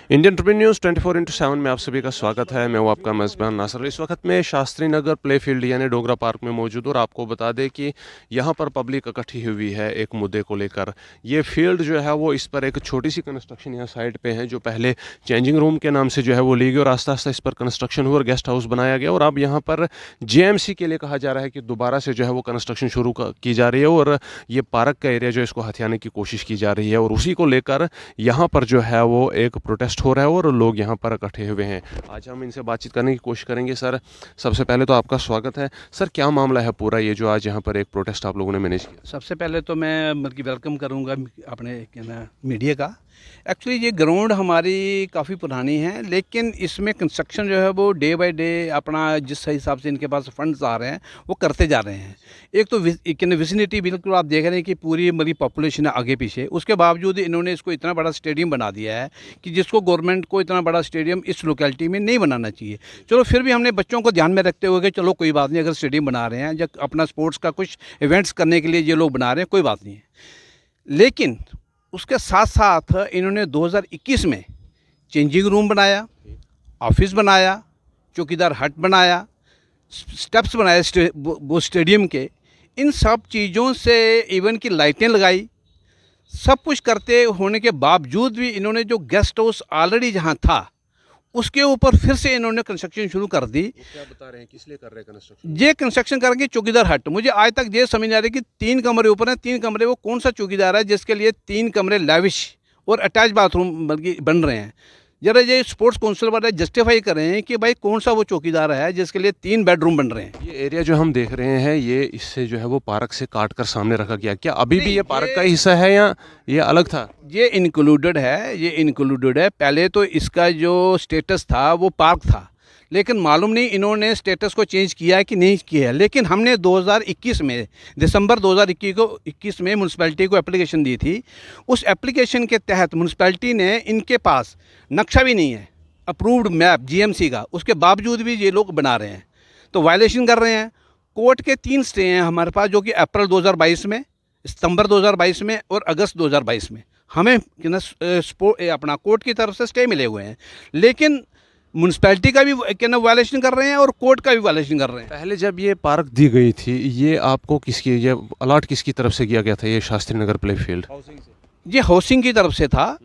Indian entrepreneur news 24/7 में आप सभी का स्वागत है। मैं हूं आपका मेज़बान नासर। इस वक्त मैं शास्त्री नगर प्ले फील्ड यानी डोगरा पार्क में मौजूद हूं और आपको बता दें कि यहां पर पब्लिक इकट्ठी हुई है एक मुद्दे को लेकर। ये फील्ड जो है वो इस पर एक छोटी सी कंस्ट्रक्शन यहाँ साइड पे है जो पहले चेंजिंग रूम के नाम से जो है वो ली गई और आस्ता आस्ता इस पर कंस्ट्रक्शन हुआ और गेस्ट हाउस बनाया गया और अब यहाँ पर जेएमसी के लिए कहा जा रहा है कि दोबारा से जो है वो कंस्ट्रक्शन शुरू की जा रही है और ये पार्क का एरिया जो है इसको हथियाने की कोशिश की जा रही है और उसी को लेकर यहाँ पर जो है वो एक प्रोटेस्ट हो रहा है और लोग यहाँ पर इकट्ठे हुए हैं। आज हम इनसे बातचीत करने की कोशिश करेंगे। सर, सबसे पहले तो आपका स्वागत है। सर, क्या मामला है पूरा ये जो आज यहाँ पर एक प्रोटेस्ट आप लोगों ने मैनेज किया? सबसे पहले तो मैं मतलब वेलकम करूंगा अपने क्या ना मीडिया का। एक्चुअली ये ग्राउंड हमारी काफ़ी पुरानी है, लेकिन इसमें कंस्ट्रक्शन जो है वो डे बाय डे अपना जिस हिसाब से इनके पास फंड्स आ रहे हैं वो करते जा रहे हैं। एक तो विसिनिटी बिल्कुल आप देख रहे हैं कि पूरी मेरी पॉपुलेशन है आगे पीछे, उसके बावजूद इन्होंने इसको इतना बड़ा स्टेडियम बना दिया है कि जिसको गवर्नमेंट को इतना बड़ा स्टेडियम इस लोकेलिटी में नहीं बनाना चाहिए। चलो फिर भी हमने बच्चों को ध्यान में रखते हुए कि चलो कोई बात नहीं, अगर स्टेडियम बना रहे हैं जब अपना स्पोर्ट्स का कुछ इवेंट्स करने के लिए ये लोग बना रहे हैं, कोई बात नहीं है। लेकिन उसके साथ साथ इन्होंने 2021 में चेंजिंग रूम बनाया, ऑफिस बनाया, चौकीदार हट बनाया, स्टेप्स बनाए वो स्टेडियम के। इन सब चीज़ों से इवन की लाइटें लगाई, सब कुछ करते होने के बावजूद भी इन्होंने जो गेस्ट हाउस ऑलरेडी जहाँ था उसके ऊपर फिर से इन्होंने कंस्ट्रक्शन शुरू कर दी। क्या बता रहे हैं, किस लिए कर रहे हैं कंस्ट्रक्शन? ये कंस्ट्रक्शन करके चौकीदार हट, मुझे आज तक ये समझ नहीं आ रही कि 3 कमरे ऊपर हैं, 3 कमरे वो कौन सा चौकीदार है जिसके लिए 3 कमरे लैविश और अटैच बाथरूम बल्कि बन रहे हैं। जरा ये स्पोर्ट्स काउंसिल वाले जस्टिफाई कर रहे हैं कि भाई कौन सा वो चौकीदार है जिसके लिए 3 बेडरूम बन रहे हैं। ये एरिया जो हम देख रहे हैं ये इससे जो है वो पार्क से काट कर सामने रखा गया, क्या अभी भी ये पार्क का ही हिस्सा है या ये अलग था? ये इंक्लूडेड है, ये इंक्लूडेड है। पहले तो इसका जो स्टेटस था वो पार्क था, लेकिन मालूम नहीं इन्होंने स्टेटस को चेंज किया है कि नहीं किया है। लेकिन हमने 2021 में दिसंबर 2021 में म्यूनसिपैलिटी को एप्लीकेशन दी थी। उस एप्लीकेशन के तहत म्यूनसिपैलिटी ने, इनके पास नक्शा भी नहीं है अप्रूव्ड मैप जीएमसी का, उसके बावजूद भी ये लोग बना रहे हैं, तो वायलेशन कर रहे हैं। कोर्ट के 3 स्टे हैं हमारे पास, जो कि अप्रैल 2022 में, सितंबर 2022 में और अगस्त 2022 में हमें अपना कोर्ट की तरफ से स्टे मिले हुए हैं। लेकिन म्यूनसिपैलिटी का भी क्या वायलेशन कर रहे हैं और कोर्ट का भी वायलेशन कर रहे हैं। पहले जब ये पार्क दी गई थी ये आपको किसकी, ये अलॉट किसकी तरफ से किया गया था ये शास्त्री नगर प्ले फील्ड? ये हाउसिंग की तरफ से था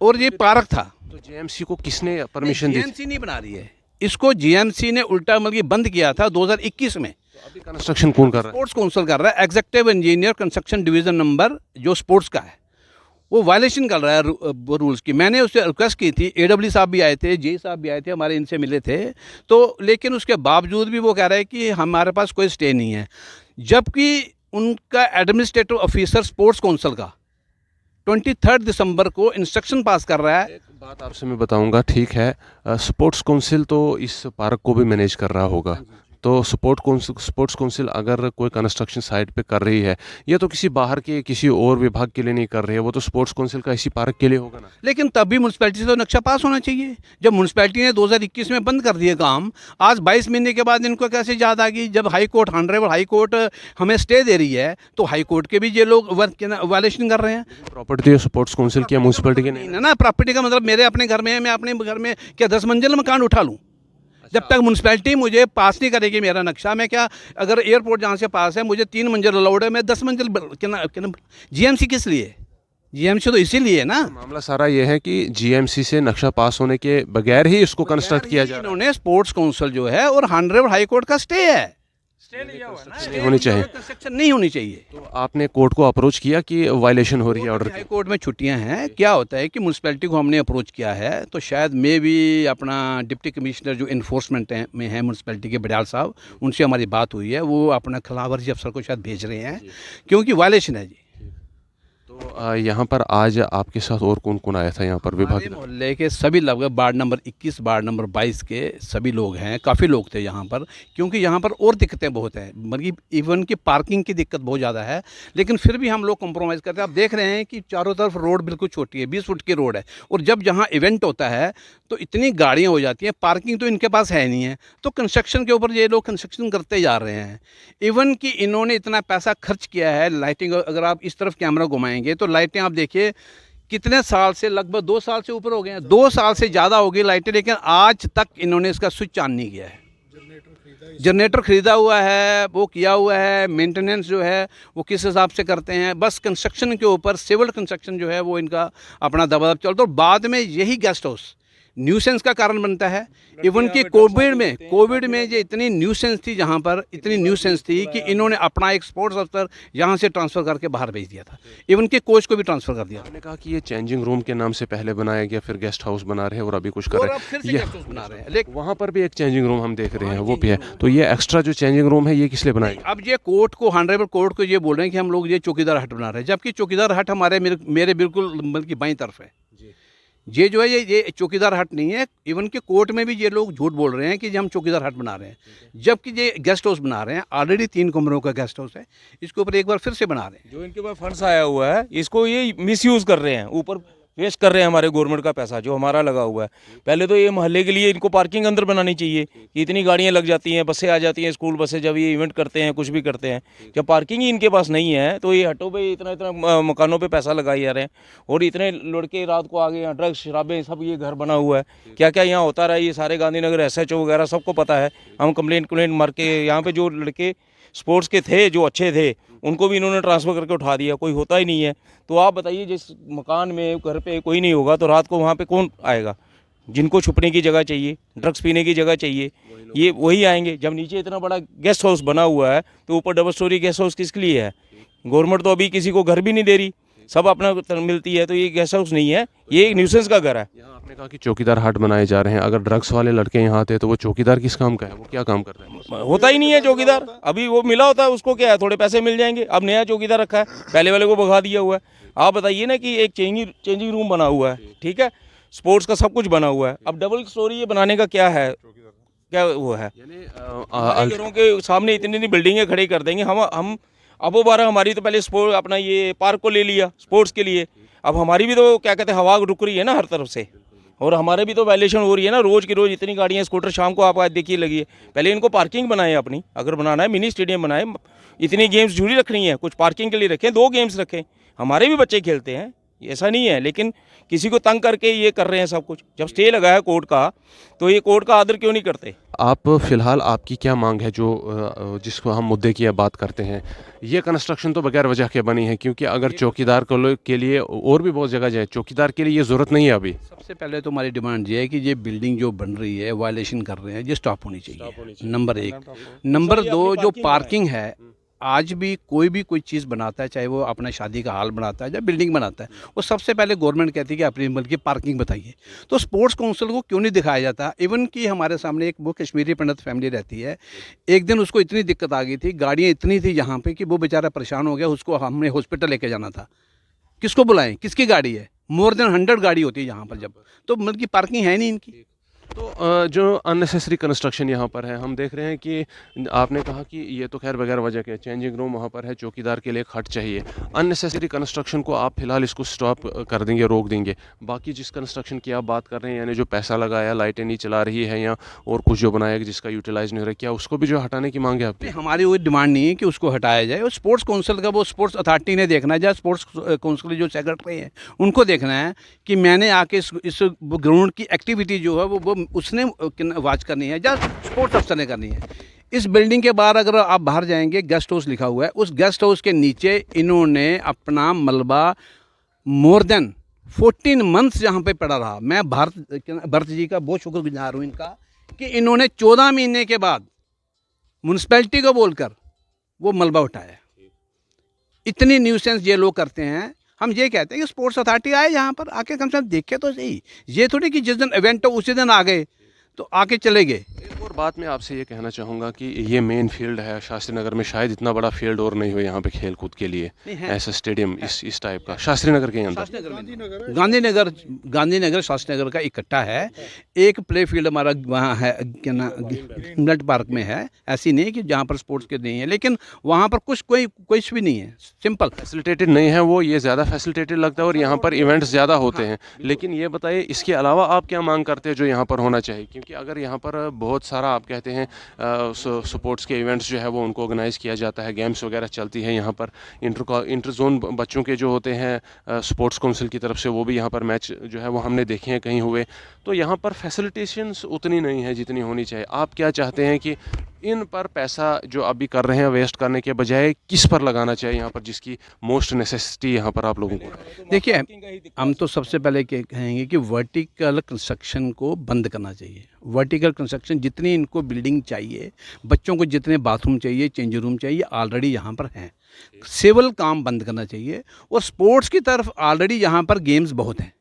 और ये पार्क था। तो जेएमसी को किसने परमिशन दी थी? जीएमसी नहीं बना रही है इसको, जीएमसी ने उल्टा मतलब बंद किया था 2021 में। तो अभी कंस्ट्रक्शन कौन कर रहा है? स्पोर्ट्स काउंसिल कर रहा है। Executive engineer construction division number जो स्पोर्ट्स का है वो वायलेशन कर रहा है रूल्स की। मैंने उससे रिक्वेस्ट की थी, एडब्ल्यू साहब भी आए थे, जे साहब भी आए थे, हमारे इनसे मिले थे, तो लेकिन उसके बावजूद भी वो कह रहा है कि हमारे पास कोई स्टे नहीं है। जबकि उनका एडमिनिस्ट्रेटिव ऑफिसर स्पोर्ट्स काउंसिल का 23 दिसंबर को इंस्ट्रक्शन पास कर रहा है। एक बात आपसे मैं बताऊंगा, ठीक है, स्पोर्ट्स काउंसिल तो इस पार्क को भी मैनेज कर रहा होगा, तो स्पोर्ट्स काउंसिल अगर कोई कंस्ट्रक्शन साइट पे कर रही है, ये तो किसी बाहर के किसी और विभाग के लिए नहीं कर रही है, वो तो स्पोर्ट्स काउंसिल का इसी पार्क के लिए होगा ना। लेकिन तब भी म्यूनसिपैलिटी से तो नक्शा पास होना चाहिए। जब म्यूनसिपैलिटी ने 2021 में बंद कर दिया काम, आज 22 महीने के बाद इनको कैसे याद आ गई? जब high court, honourable high court हमें स्टे दे रही है, तो हाई कोर्ट के भी ये लोग वायलेशन कर रहे हैं। प्रॉपर्टी तो स्पोर्ट्स काउंसिल की म्यूनसिपलिटी की नहीं नहीं ना, प्रॉपर्टी का मतलब मेरे अपने घर में है, मैं अपने घर में क्या 10 मंजिल मकान उठा लूँ? जब तक म्यूनसिपैलिटी मुझे पास नहीं करेगी मेरा नक्शा, मैं क्या, अगर एयरपोर्ट जहाँ से पास है मुझे 3 मंजिल अलाउड है, मैं 10 मंजिल जीएमसी किस लिए? जीएमसी तो इसीलिए ना। मामला सारा ये है कि जीएमसी से नक्शा पास होने के बगैर ही इसको कंस्ट्रक्ट किया जा रहा है। इन्होंने स्पोर्ट्स काउंसिल जो है और ऑनरेबल हाई कोर्ट का स्टे है, नहीं होनी चाहिए। कंस्ट्रक्शन नहीं होनी चाहिए। तो आपने कोर्ट को अप्रोच किया कि वायलेशन हो रही है ऑर्डर हाई की? कोर्ट में छुट्टियां हैं। क्या होता है कि म्यूनसिपैलिटी को हमने अप्रोच किया है, तो शायद मे भी अपना डिप्टी कमिश्नर जो इन्फोर्समेंट में है म्यूनसिपैलिटी के बड़याल साहब, उनसे हमारी बात हुई है, वो अपना खिलाफवर्जी अफसर को शायद भेज रहे हैं क्योंकि वायलेशन है जी। तो यहाँ पर आज आपके साथ और कौन कौन आया था यहाँ पर विभाग? हमारे मोहल्ले के सभी लगभग वार्ड नंबर 21, वार्ड नंबर 22 के सभी लोग हैं, काफ़ी लोग थे यहाँ पर, क्योंकि यहाँ पर और दिक्कतें बहुत हैं, मतलब इवन की पार्किंग की दिक्कत बहुत ज़्यादा है। लेकिन फिर भी हम लोग कॉम्प्रोमाइज़ करते हैं। आप देख रहे हैं कि चारों तरफ रोड बिल्कुल छोटी है, 20 फुट की रोड है, और जब जहाँ इवेंट होता है तो इतनी गाड़ियाँ हो जाती हैं, पार्किंग तो इनके पास है नहीं है, तो कंस्ट्रक्शन के ऊपर ये लोग कंस्ट्रक्शन करते जा रहे हैं। इवन कि इन्होंने इतना पैसा खर्च किया है लाइटिंग, अगर आप इस तरफ कैमरा घुमाएंगे तो लाइटें आप देखिए कितने साल से, लगभग 2 साल से ऊपर हो गए हैं, 2 साल से ज़्यादा हो गई लाइटें, लेकिन आज तक इन्होंने इसका स्विच ऑन नहीं किया है। जनरेटर खरीदा हुआ है, वो किया हुआ है, मेंटेनेंस जो है वो किस हिसाब से करते हैं, बस कंस्ट्रक्शन के ऊपर सिविल कंस्ट्रक्शन जो है वो इनका अपना दबादब चलता है, और बाद में यही गेस्ट हाउस न्यूसेंस का कारण बनता है। इवन कि कोविड में जो इतनी न्यूसेंस थी, जहाँ पर इतनी न्यूसेंस थी कि इन्होंने अपना एक स्पोर्ट्स अफसर यहाँ से ट्रांसफ़र करके बाहर भेज दिया था, इवन कि कोच को भी ट्रांसफ़र कर दिया। आपने कहा कि ये चेंजिंग रूम के नाम से पहले बनाया गया, फिर गेस्ट हाउस बना रहे हैं और अभी कुछ कर और रहे अब फिर से हैं। गेस्ट हाउस बना रहे हैं, लेकिन वहाँ पर भी एक चेंजिंग रूम हम देख रहे हैं, वो भी है। तो ये एक्स्ट्रा जो चेंजिंग रूम है ये किस लिए बनाया? अब ये कोर्ट को, ऑनरेबल कोर्ट को ये बोल रहे हैं कि हम लोग ये चौकीदार हट बना रहे हैं, जबकि चौकीदार हट हमारे मेरे बिल्कुल बल्कि बाईं तरफ है। ये जो है ये चौकीदार हट नहीं है। इवन कि कोर्ट में भी ये लोग झूठ बोल रहे हैं कि हम चौकीदार हट बना रहे हैं, जबकि ये गेस्ट हाउस बना रहे हैं। ऑलरेडी 3 कमरों का गेस्ट हाउस है, इसके ऊपर एक बार फिर से बना रहे हैं। जो इनके पास फंड्स आया हुआ है, इसको ये मिसयूज कर रहे हैं, ऊपर वेस्ट कर रहे हैं हमारे गवर्नमेंट का पैसा जो हमारा लगा हुआ है। पहले तो ये मोहल्ले के लिए इनको पार्किंग अंदर बनानी चाहिए कि इतनी गाड़ियां लग जाती हैं, बसें आ जाती हैं, स्कूल बसें, जब ये इवेंट करते हैं, कुछ भी करते हैं, जब पार्किंग ही इनके पास नहीं है तो ये हटों पे इतना मकानों पे पैसा लगाए जा रहे हैं। और इतने लड़के रात को आ गए, यहाँ ड्रग्स शराबें सब, ये घर बना हुआ है, क्या क्या यहाँ होता रहा, ये सारे गांधीनगर SHO वगैरह सबको पता है। हम कंप्लेंट मार के यहाँ पे जो लड़के स्पोर्ट्स के थे, जो अच्छे थे, उनको भी इन्होंने ट्रांसफ़र करके उठा दिया, कोई होता ही नहीं है। तो आप बताइए, जिस मकान में, घर पे कोई नहीं होगा तो रात को वहाँ पे कौन आएगा? जिनको छुपने की जगह चाहिए, ड्रग्स पीने की जगह चाहिए, ये वही आएंगे। जब नीचे इतना बड़ा गेस्ट हाउस बना हुआ है तो ऊपर डबल स्टोरी गेस्ट हाउस किसके लिए है? गवर्नमेंट तो अभी किसी को घर भी नहीं दे रही, सब अपना मिलती है, तो ये गेस्ट हाउस नहीं है, ये एक न्यूसेंस का घर है। यहाँ आपने कहा कि चौकीदार हट बनाए जा रहे हैं। अगर ड्रग्स वाले लड़के यहाँ आते हैं तो वो चौकीदार किस काम का है? वो क्या काम करता है? होता ही नहीं है चौकीदार। अभी वो मिला होता है, उसको क्या है, थोड़े पैसे मिल जाएंगे। अब नया चौकीदार रखा है, पहले वाले को भगा दिया हुआ है। आप बताइए ना कि एक चेंजिंग रूम बना हुआ है, ठीक है, स्पोर्ट्स का सब कुछ बना हुआ है, अब डबल स्टोरी ये बनाने का क्या है, क्या वो है? हमारे घरों के सामने इतनी बिल्डिंगें खड़ी कर देंगे हम। अब वो 12 हमारी तो पहले स्पोर्ट अपना ये पार्क को ले लिया स्पोर्ट्स के लिए, अब हमारी भी तो क्या कहते हैं हवा रुक रही है ना हर तरफ से, और हमारे भी तो वायलेशन हो रही है ना। रोज़ की रोज़ इतनी गाड़ियाँ, स्कूटर शाम को आप आज देखिए लगी है। पहले इनको पार्किंग बनाए अपनी, अगर बनाना है मिनी स्टेडियम बनाए, इतनी गेम्स जुड़ी रखनी है, कुछ पार्किंग के लिए रखें, 2 गेम्स रखें, हमारे भी बच्चे खेलते हैं, ऐसा नहीं है। लेकिन किसी को तंग करके ये कर रहे हैं सब कुछ। जब स्टे लगा है कोर्ट का, तो ये कोर्ट का आदर क्यों नहीं करते? आप फिलहाल आपकी क्या मांग है जो जिसको हम मुद्दे की बात करते हैं? ये कंस्ट्रक्शन तो बगैर वजह के बनी है, क्योंकि अगर चौकीदार के लिए और भी बहुत जगह जाए, चौकीदार के लिए ये ज़रूरत नहीं है अभी। सबसे पहले तो हमारी डिमांड ये है कि ये बिल्डिंग जो बन रही है, वायलेशन कर रहे हैं, ये स्टॉप होनी चाहिए, नंबर 1। नंबर 2, जो पार्किंग है, आज भी कोई चीज़ बनाता है, चाहे वो अपना शादी का हाल बनाता है या बिल्डिंग बनाता है, वो सबसे पहले गवर्नमेंट कहती है कि अपनी बल्कि पार्किंग बताइए। तो स्पोर्ट्स काउंसिल को क्यों नहीं दिखाया जाता? इवन कि हमारे सामने एक वो कश्मीरी पंडित फैमिली रहती है, एक दिन उसको इतनी दिक्कत आ गई थी, गाड़ियाँ इतनी थी यहाँ पे कि वो बेचारा परेशान हो गया, उसको हमने हॉस्पिटल लेके जाना था। किसको बुलाएं, किसकी गाड़ी है? मोर देन 100 गाड़ी होती है यहाँ पर, जब तो मतलब की पार्किंग है नहीं इनकी। तो जो अननेसेसरी कंस्ट्रक्शन यहाँ पर है, हम देख रहे हैं कि आपने कहा कि ये तो खैर बगैर वजह के, चेंजिंग रूम वहाँ पर है, चौकीदार के लिए एक हट चाहिए। अननेसेसरी कंस्ट्रक्शन को आप फिलहाल इसको स्टॉप कर देंगे, रोक देंगे। बाकी जिस कंस्ट्रक्शन की आप बात कर रहे हैं, यानी जो पैसा लगाया, लाइटें नहीं चला रही है या और कुछ जो बनाया जिसका यूटिलाइज नहीं हो रहा, क्या उसको भी जो हटाने की मांग है आपकी? हमारी कोई डिमांड नहीं है कि उसको हटाया जाए। और स्पोर्ट्स काउंसिल का, वो स्पोर्ट्स अथॉरिटी ने देखना है, या स्पोर्ट्स काउंसिल जो सेक्रेटरी हैं उनको देखना है कि मैंने आके इस ग्राउंड की एक्टिविटी जो है वो उसने वाच करनी है या स्पोर्ट्स अफसर ने करनी है। इस बिल्डिंग के बाहर अगर आप बाहर जाएंगे, गेस्ट हाउस लिखा हुआ है, उस गेस्ट हाउस के नीचे इन्होंने अपना मलबा मोर देन 14 मंथ्स यहाँ पे पड़ा रहा। मैं भरत जी का बहुत शुक्रगुजार हूँ इनका कि इन्होंने 14 महीने के बाद म्यूनसिपैलिटी को बोलकर वो मलबा उठाया। इतनी न्यूसेंस ये लोग करते हैं। हम ये कहते हैं कि स्पोर्ट्स अथॉरिटी आए यहाँ पर, आके कम से कम देखे तो सही। ये थोड़ी कि जिस दिन इवेंट हो उसी दिन आ गए तो आके चले गए। एक और बात मैं आपसे ये कहना चाहूँगा कि ये मेन फील्ड है शास्त्री नगर में, शायद इतना बड़ा फील्ड और नहीं हो यहाँ पे खेल कूद के लिए, ऐसा स्टेडियम इस टाइप का शास्त्री नगर के अंदर। गांधीनगर शास्त्री नगर का इकट्ठा है। एक प्ले फील्ड हमारा वहाँ है, क्या ना, नट पार्क में है। ऐसी नहीं कि जहाँ पर स्पोर्ट्स के नहीं है, लेकिन वहाँ पर कुछ भी नहीं है। सिंपल फैसिलिटेटेड नहीं है वो, ये ज़्यादा फैसिलिटेटेड लगता है और यहाँ पर इवेंट्स ज़्यादा होते हैं। लेकिन ये बताइए, इसके अलावा आप क्या मांग करते हैं जो यहाँ पर होना चाहिए? क्योंकि अगर यहाँ पर बहुत सारा दोबारा आप कहते हैं स्पोर्ट्स के इवेंट्स जो है वो उनको ऑर्गेनाइज़ किया जाता है, गेम्स वगैरह चलती है यहाँ पर, इंटर जोन बच्चों के जो होते हैं स्पोर्ट्स काउंसिल की तरफ से, वो भी यहाँ पर मैच जो है वो हमने देखे हैं कहीं हुए। तो यहाँ पर फैसिलिटेशंस उतनी नहीं है जितनी होनी चाहिए। आप क्या चाहते हैं कि इन पर पैसा जो अभी कर रहे हैं वेस्ट करने के बजाय किस पर लगाना चाहिए यहाँ पर, जिसकी मोस्ट नेसेसिटी यहाँ पर आप लोगों को? देखिए, हम तो सबसे पहले क्या कहेंगे कि वर्टिकल कंस्ट्रक्शन को बंद करना चाहिए। वर्टिकल कंस्ट्रक्शन, जितनी इनको बिल्डिंग चाहिए, बच्चों को जितने बाथरूम चाहिए, चेंज रूम चाहिए, ऑलरेडी यहाँ पर हैं। सिविल काम बंद करना चाहिए। और स्पोर्ट्स की तरफ ऑलरेडी यहाँ पर गेम्स बहुत हैं।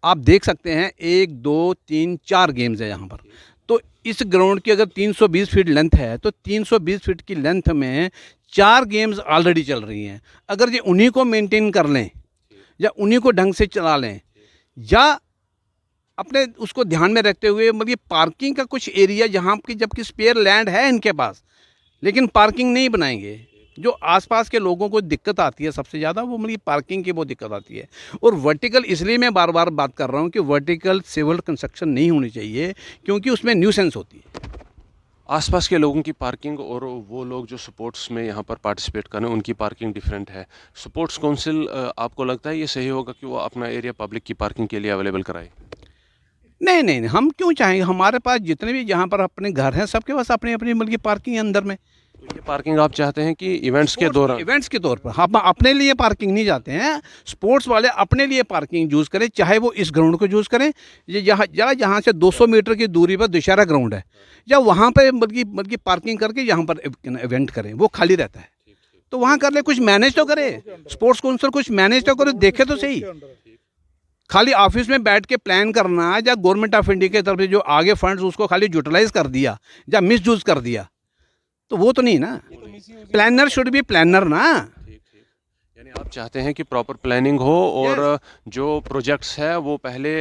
आप देख सकते हैं 1 2 3 4 गेम्स है यहाँ पर। तो इस ग्राउंड की अगर 320 फीट लेंथ है तो 320 फीट की लेंथ में 4 गेम्स ऑलरेडी चल रही हैं। अगर ये उन्हीं को मेंटेन कर लें या उन्हीं को ढंग से चला लें, या अपने उसको ध्यान में रखते हुए, मतलब ये पार्किंग का कुछ एरिया जहाँ की, जबकि स्पेयर लैंड है इनके पास, लेकिन पार्किंग नहीं बनाएंगे। जो आसपास के लोगों को दिक्कत आती है सबसे ज़्यादा, वो मतलब पार्किंग की बहुत दिक्कत आती है। और वर्टिकल, इसलिए मैं बार बार बात कर रहा हूँ कि वर्टिकल सिविल कंस्ट्रक्शन नहीं होनी चाहिए, क्योंकि उसमें न्यूसेंस होती है। आसपास के लोगों की पार्किंग और वो लोग जो स्पोर्ट्स में यहाँ पर पार्टिसिपेट कर रहे हैं उनकी पार्किंग डिफरेंट है। स्पोर्ट्स काउंसिल, आपको लगता है ये सही होगा कि वो अपना एरिया पब्लिक की पार्किंग के लिए अवेलेबल कराए? नहीं नहीं नहीं, हम क्यों चाहेंगे? हमारे पास जितने भी जहाँ पर अपने घर हैं, सबके पास अपनी अपनी मतलब पार्किंग है अंदर में। तो ये पार्किंग आप चाहते हैं कि इवेंट्स के दौरान? इवेंट्स के तौर पर हम अपने लिए पार्किंग नहीं जाते हैं। स्पोर्ट्स वाले अपने लिए पार्किंग यूज़ करें, चाहे वो इस ग्राउंड को यूज़ करें, ये जहाँ से 200 मीटर की दूरी पर दशहरा ग्राउंड है, या वहाँ पर बल्कि पार्किंग करके यहाँ पर इवेंट करें, वो खाली रहता है तो वहाँ कर ले। कुछ मैनेज तो करे, स्पोर्ट्स काउंसिल कुछ मैनेज तो करे, देखे तो सही। खाली ऑफिस में बैठ के प्लान करना, या गवर्नमेंट ऑफ इंडिया की तरफ से जो आगे फंड्स उसको खाली यूटिलाइज कर दिया या मिस यूज कर दिया, तो वो तो नहीं ना। प्लानर शुड बी प्लानर ना। यानी आप चाहते हैं कि प्रॉपर प्लानिंग हो और जो प्रोजेक्ट्स है वो पहले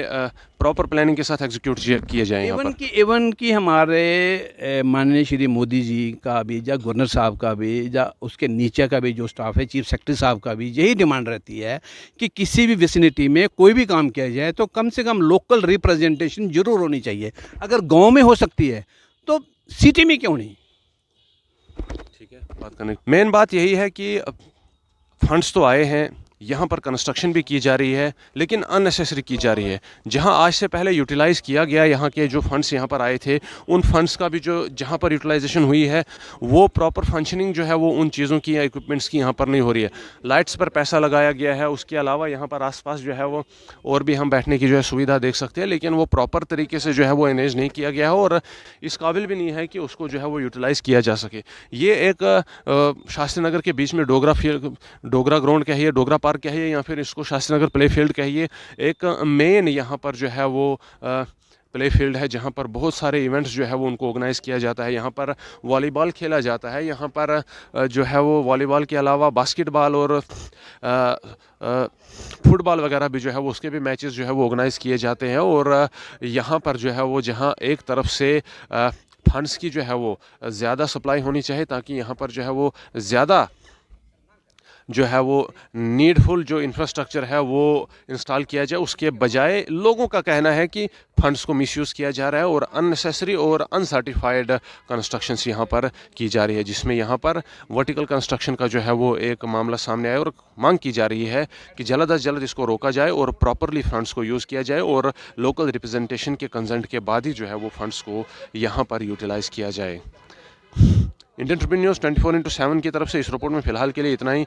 प्रॉपर प्लानिंग के साथ एग्जीक्यूट किए जाएं यहाँ पर। इवन की हमारे माननीय श्री मोदी जी का भी, या गवर्नर साहब का भी, या उसके नीचे का भी जो स्टाफ है, चीफ सेक्रेटरी साहब का भी यही डिमांड रहती है कि किसी भी विसिनिटी में कोई भी काम किया जाए तो कम से कम लोकल रिप्रेजेंटेशन जरूर होनी चाहिए। अगर गाँव में हो सकती है तो सिटी में क्यों नहीं? ठीक है, बात करने मेन बात यही है कि फंड्स तो आए हैं, यहाँ पर कंस्ट्रक्शन भी की जा रही है, लेकिन अननेसेसरी की जा रही है। जहाँ आज से पहले यूटिलाइज़ किया गया, यहाँ के जो फंड्स यहाँ पर आए थे, उन फंड्स का भी जो जहाँ पर यूटिलाइजेशन हुई है, वो प्रॉपर फंक्शनिंग जो है वो उन चीज़ों की या इक्विपमेंट्स की यहाँ पर नहीं हो रही है। लाइट्स पर पैसा लगाया गया है, उसके अलावा यहाँ पर आसपास जो है वो और भी हम बैठने की जो है सुविधा देख सकते हैं, लेकिन वो प्रॉपर तरीके से जो है वो अरेंज नहीं किया गया है और इस काबिल भी नहीं है कि उसको जो है वो यूटिलाइज़ किया जा सके। ये एक शास्त्री नगर के बीच में डोगरा ग्राउंड कहिए, डोगरा पार्क कहिए, या फिर इसको शास्त्री नगर प्ले फील्ड कहिए, एक मेन यहाँ पर जो है वो प्ले फील्ड है जहाँ पर बहुत सारे इवेंट्स जो है वो उनको ऑर्गेनाइज़ किया जाता है। यहाँ पर वॉलीबॉल खेला जाता है, यहाँ पर जो है वो वॉलीबॉल के अलावा बास्केटबॉल और फुटबॉल वगैरह भी जो है वो उसके भी मैचेस जो है वो ऑर्गेनाइज़ किए जाते हैं। और यहाँ पर जो है वो जहाँ एक तरफ से फंड्स की जो है वो ज़्यादा सप्लाई होनी चाहिए ताकि यहाँ पर जो है वो ज़्यादा जो है वो नीडफुल जो इंफ्रास्ट्रक्चर है वो इंस्टॉल किया जाए, उसके बजाय लोगों का कहना है कि फंड्स को मिसयूज़ किया जा रहा है और अननेसेसरी और अनसर्टिफाइड कंस्ट्रक्शंस यहाँ पर की जा रही है, जिसमें यहाँ पर वर्टिकल कंस्ट्रक्शन का जो है वो एक मामला सामने आया और मांग की जा रही है कि जल्द अज जल्द इसको रोका जाए और प्रॉपरली फंड्स को यूज़ किया जाए और लोकल रिप्रेजेंटेशन के कंसेंट के बाद ही जो है वो फंड्स को यहाँ पर यूटिलाइज़ किया जाए। इंडियन ट्रिब्यून न्यूज़ 24/7 की तरफ से इस रिपोर्ट में फ़िलहाल के लिए इतना ही।